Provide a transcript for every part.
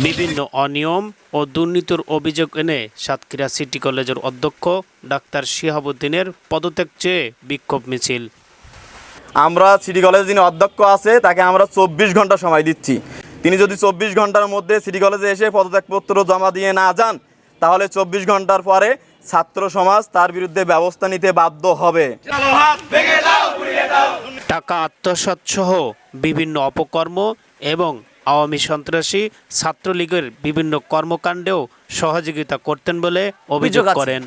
বিভিন্ন অনিয়ম ও দুর্নীতির অভিযোগ এনে সাতক্ষীরা সিটি কলেজের অধ্যক্ষ ডাক্তার শিহাবুদ্দিনের পদত্যাগ চেয়ে বিক্ষোভ মিছিল। আমরা সিটি কলেজে যিনি অধ্যক্ষ আছে তাকে আমরা 24 ঘন্টা সময় দিচ্ছি। তিনি যদি 24 ঘন্টার মধ্যে সিটি কলেজে এসে পদত্যাগপত্র জমা দিয়ে না যান, তাহলে 24 ঘন্টার পরে ছাত্র সমাজ তার বিরুদ্ধে ব্যবস্থা নিতে বাধ্য হবে। টাকা আত্মসাৎ সহ বিভিন্ন অপকর্ম এবং আওয়ামী সন্ত্রাসী ছাত্রলীগের বিভিন্ন কর্মকাণ্ডেও সহযোগিতা করতেন বলে অভিযোগ করেন।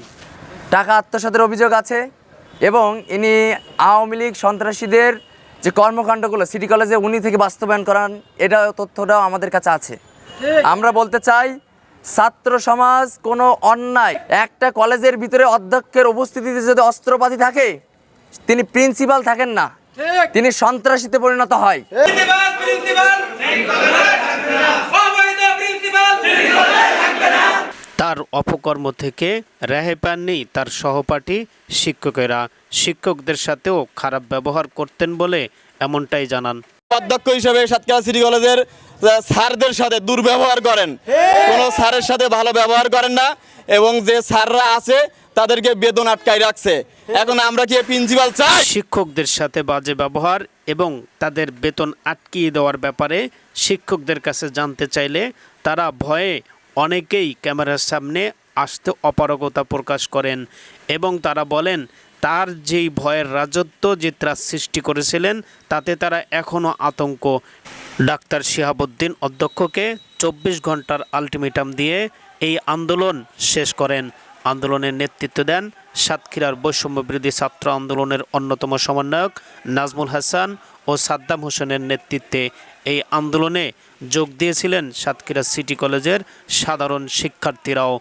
টাকা আত্মসাতের অভিযোগ আছে এবং ইনি আওয়ামী লীগ সন্ত্রাসীদের যে কর্মকাণ্ডগুলো সিটি কলেজে উনি থেকে বাস্তবায়ন করান, এটা তথ্যটাও আমাদের কাছে আছে। আমরা বলতে চাই, ছাত্র সমাজ কোনো অন্যায়, একটা কলেজের ভিতরে অধ্যক্ষের উপস্থিতিতে যদি অস্ত্রপাতি থাকে, তিনি প্রিন্সিপাল থাকেন না, তিনি সন্ত্রাসীতে পরিণত হয়। তার অপকর্ম থেকে রেহাই পাননি তার সহপাঠী শিক্ষকেরা। শিক্ষকদের সাথেও খারাপ ব্যবহার করতেন বলে এমনটাই জানান। অধ্যক্ষ হিসেবে সাতক্ষীরা সিটি কলেজের স্যারদের সাথে দুর্ব্যবহার করেন, কোনো স্যারের সাথে ভালো ব্যবহার করেন না এবং যে স্যাররা আছে তাদেরকে বেতন আটকায় রাখছে। এখন আমরা কি প্রিন্সিপাল চাই? শিক্ষকদের সাথে বাজে ব্যবহার এবং তাদের বেতন আটকিয়ে দেওয়ার ব্যাপারে শিক্ষকদের কাছে জানতে চাইলে তারা ভয়ে অনেকেই ক্যামেরার সামনে আসতে অপারগতা প্রকাশ করেন এবং তারা বলেন তার যেই ভয়ের রাজত্ব যে ত্রাস সৃষ্টি করেছিলেন তাতে তারা এখনও আতঙ্ক। ডাক্তার শিহাবুদ্দিন অধ্যক্ষকে 24 ঘন্টার আলটিমেটাম দিয়ে এই আন্দোলন শেষ করেন। আন্দোলনের নেতৃত্ব দেন সাতক্ষীরার বৈষম্য বিরোধী ছাত্র আন্দোলনের অন্যতম সমন্বয়ক নাজমুল হাসান ও সাদ্দাম হোসেনের নেতৃত্বে। এই আন্দোলনে যোগ দিয়েছিলেন সাতক্ষীরা সিটি কলেজের সাধারণ শিক্ষার্থীরাও।